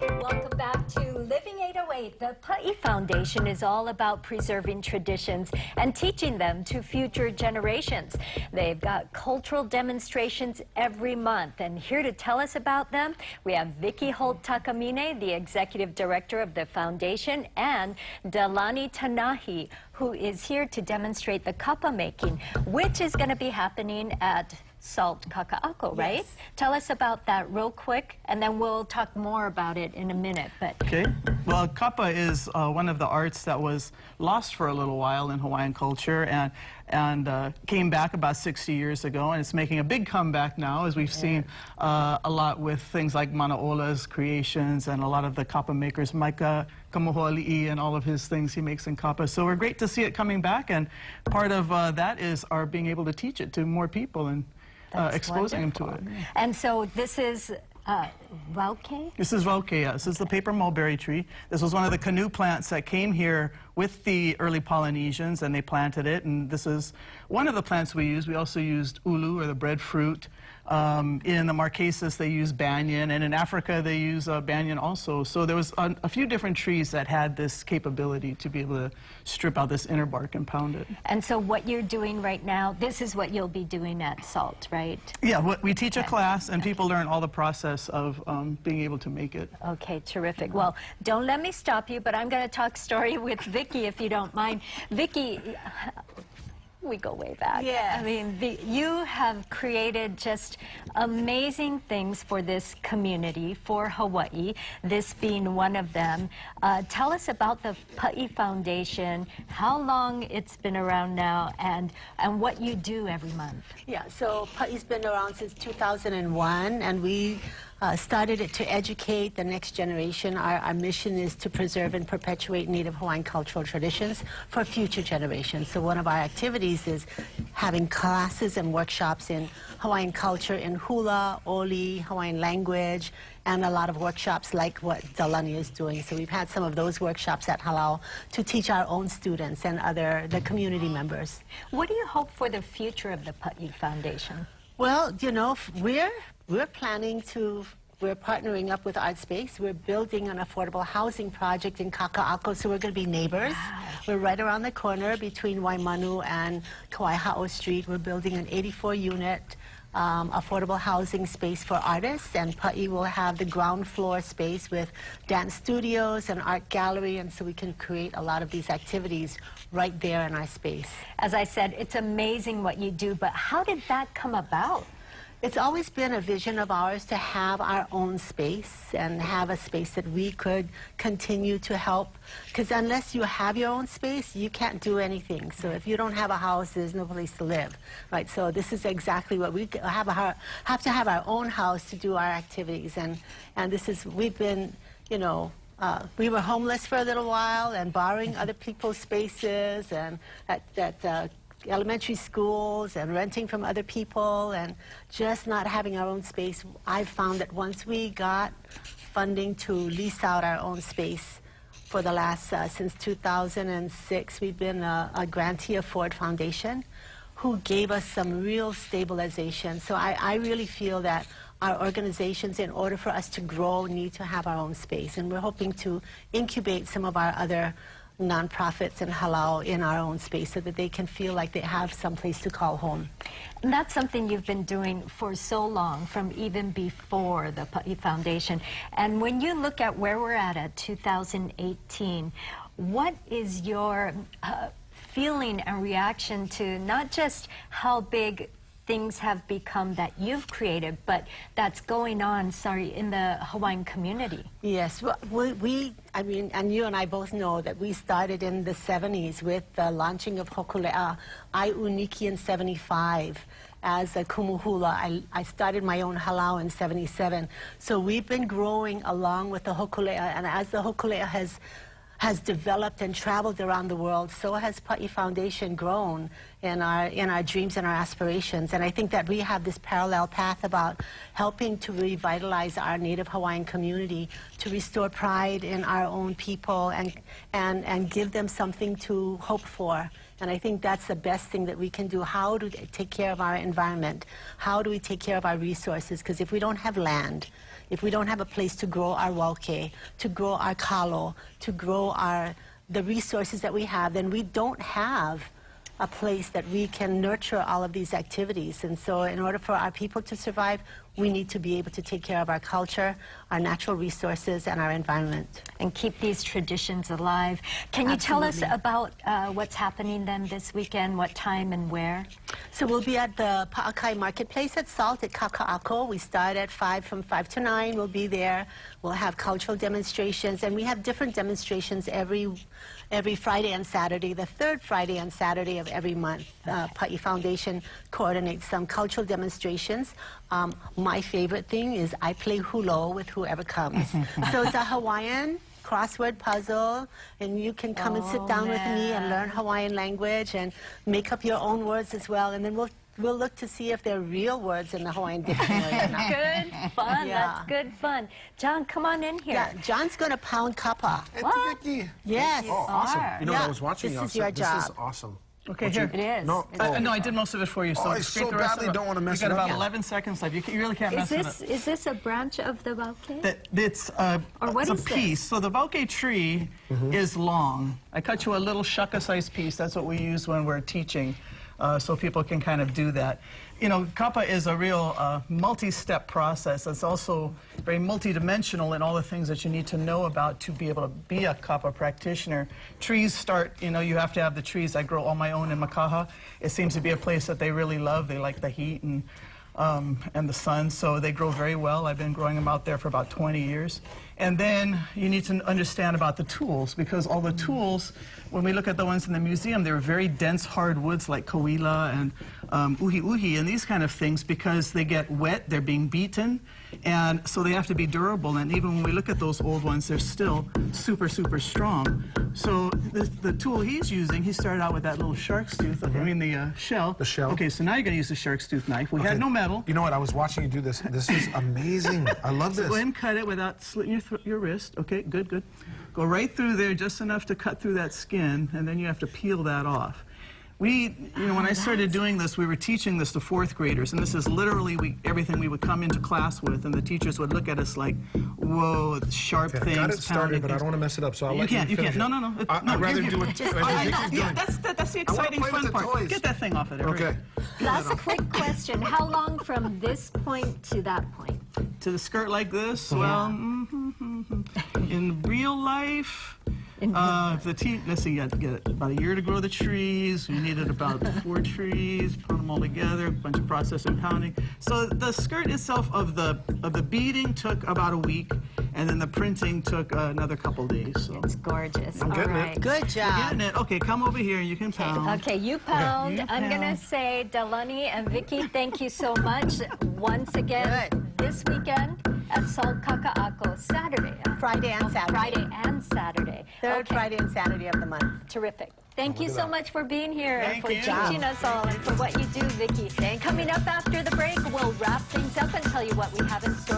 Welcome back to Living 808. The Pa'i Foundation is all about preserving traditions and teaching them to future generations. They've got cultural demonstrations every month, and here to tell us about them, we have Vicki Holt Takamine, the Executive Director of the Foundation, and Delani Tanahi, who is here to demonstrate the kapa making, which is going to be happening at Salt Kaka'ako, right? Yes. Tell us about that real quick, and then we'll talk more about it in a minute. But okay. Well, kapa is one of the arts that was lost for a little while in Hawaiian culture and came back about 60 years ago, and it's making a big comeback now, as we've seen a lot with things like Manaola's creations and a lot of the kapa makers, Micah Kamohoali'i, and all of his things he makes in kapa. So we're great to see it coming back, and part of that is our being able to teach it to more people and exposing them to it. And so this is Wauke? This is Wauke, yes. This is the paper mulberry tree. This was one of the canoe plants that came here with the early Polynesians, and they planted it. And this is one of the plants we used. We also used ulu, or the breadfruit. In the Marquesas, they use banyan, and in Africa, they use banyan also. So there was a few different trees that had this capability to be able to strip out this inner bark and pound it. And so what you're doing right now, this is what you'll be doing at SALT, right? Yeah, we teach a class, and people learn all the process of being able to make it. Okay, terrific. Well, don't let me stop you, but I'm going to talk story with Vicki, if you don't mind. Vicki, we go way back. Yes. I mean, you have created just amazing things for this community, for Hawaii, this being one of them. Tell us about the Pa'i Foundation, how long it's been around now, and what you do every month. Yeah, so Pa'i's been around since 2001, and we started it to educate the next generation. Our mission is to preserve and perpetuate Native Hawaiian cultural traditions for future generations. So one of our activities is having classes and workshops in Hawaiian culture, in hula, oli, Hawaiian language, and a lot of workshops like what Delani is doing. So we've had some of those workshops at Halau to teach our own students and the community members. What do you hope for the future of the Pa'i Foundation? Well, you know, we're partnering up with ArtSpace. We're building an affordable housing project in Kaka'ako, so we're going to be neighbors. Wow. We're right around the corner between Waimanu and Kawaihao Street. We're building an 84-unit affordable housing space for artists, and Pa'i will have the ground floor space with dance studios and art gallery, and so we can create a lot of these activities right there in our space. As I said, it's amazing what you do, but how did that come about? It's always been a vision of ours to have our own space and have a space that we could continue to help. Because unless you have your own space, you can't do anything. So if you don't have a house, there's no place to live, right? So this is exactly what we have to have our own house to do our activities. And this is, we've been, you know, we were homeless for a little while and borrowing other people's spaces and at elementary schools and renting from other people and just not having our own space. I've found that once we got funding to lease out our own space for the last, since 2006, we've been a grantee of Ford Foundation who gave us some real stabilization. So I really feel that our organizations, in order for us to grow, need to have our own space. And we're hoping to incubate some of our other nonprofits and halau in our own space so that they can feel like they have some place to call home. And that's something you've been doing for so long, from even before the Pa'i Foundation. And when you look at where we're at 2018, what is your feeling and reaction to not just how big things have become that you've created, but that's going on, in the Hawaiian community? Yes, well, I mean, and you and I both know that we started in the 70s with the launching of Hokulea, Aiuniki in 75. As a kumuhula, I started my own halau in 77. So we've been growing along with the Hokulea, and as the Hokulea has developed and traveled around the world, so has Pa'i Foundation grown in our dreams and our aspirations. And I think that we have this parallel path about helping to revitalize our Native Hawaiian community, to restore pride in our own people and give them something to hope for. And I think that's the best thing that we can do. How do we take care of our environment? How do we take care of our resources? Because if we don't have land, if we don't have a place to grow our wauke, to grow our kalo, to grow the resources that we have, then we don't have a place that we can nurture all of these activities. And so in order for our people to survive, we need to be able to take care of our culture, our natural resources, and our environment. And keep these traditions alive. Can you tell us about what's happening then this weekend, what time and where? So we'll be at the Pa'akai Marketplace at Salt at Kaka'ako. We start at 5, from 5 to 9. We'll be there. We'll have cultural demonstrations, and we have different demonstrations every Friday and Saturday, the third Friday and Saturday of every month. Pa'i Foundation coordinates some cultural demonstrations. My favorite thing is I play hulo with whoever comes. So it's a Hawaiian crossword puzzle, and you can come and sit down with me and learn Hawaiian language and make up your own words as well, and then we'll look to see if they're real words in the Hawaiian dictionary or not. Good fun. Yeah. That's good fun. John, come on in here. Yeah, John's going to pound kapa. What? Vicki. Yes. Oh, awesome. You know, Yeah, I was watching this you. is your job. This is awesome. Okay, Would here. It is. No, No, I did most of it for you. So I scrape so the rest badly of it. don't want to mess You it got up. about 11 seconds left. You really can't mess it up. Is this a branch of the bouquet? It's Or what it's a is this? piece. So the bouquet tree is long. I cut you a little shaka-sized piece. That's what we use when we're teaching, so people can kind of do that. You know, kapa is a real multi-step process. It's also very multidimensional in all the things that you need to know about to be able to be a kapa practitioner. Trees start, you know, you have to have the trees. I grow all my own in Makaha. It seems to be a place that they really love. They like the heat and the sun, so they grow very well. I've been growing them out there for about 20 years. And then you need to understand about the tools, because all the tools, when we look at the ones in the museum, they're very dense hardwoods like kawila and uhi and these kind of things, because they get wet, they're being beaten, and so they have to be durable. And even when we look at those old ones, they're still super, super strong. So the tool he's using, he started out with that little shark's tooth, I mean the shell. The shell. Okay, so now you're going to use the shark's tooth knife. We had no metal. You know what? I was watching you do this. This is amazing. I love this. Go ahead and cut it without slitting your wrist. Okay, good, good. Go right through there, just enough to cut through that skin, and then you have to peel that off. You know, when I started doing this, we were teaching this to 4th graders, and this is literally everything we would come into class with, and the teachers would look at us like, whoa, sharp things. I got it started, but I don't want to mess it up, so I'll let you You finish can't. it. No. I'd rather do it. That's the exciting play with fun the part. toys. Get that thing off of there. Okay. Last quick question. How long from this point to that point? To the skirt like this, well, in real life, let's see, you had to get about a year to grow the trees. We needed about 4 trees, put them all together, a bunch of process and pounding. So the skirt itself of the beading took about a week, and then the printing took another couple days. So. It's gorgeous. I'm getting All it. right. Good You're job. getting it. Okay, come over here. You can pound. Okay, you pound. You I'm going to pound. say, Delani and Vicki, thank you so much. Once again, this weekend at Salt Kaka'ako, Saturday. Friday and Saturday. Friday and Saturday. Third Okay, Friday and Saturday of the month. Terrific. Thank you so much for being here and Thank for you. teaching us all and for what you do, Vicki. Coming up after the break, we'll wrap things up and tell you what we have in store.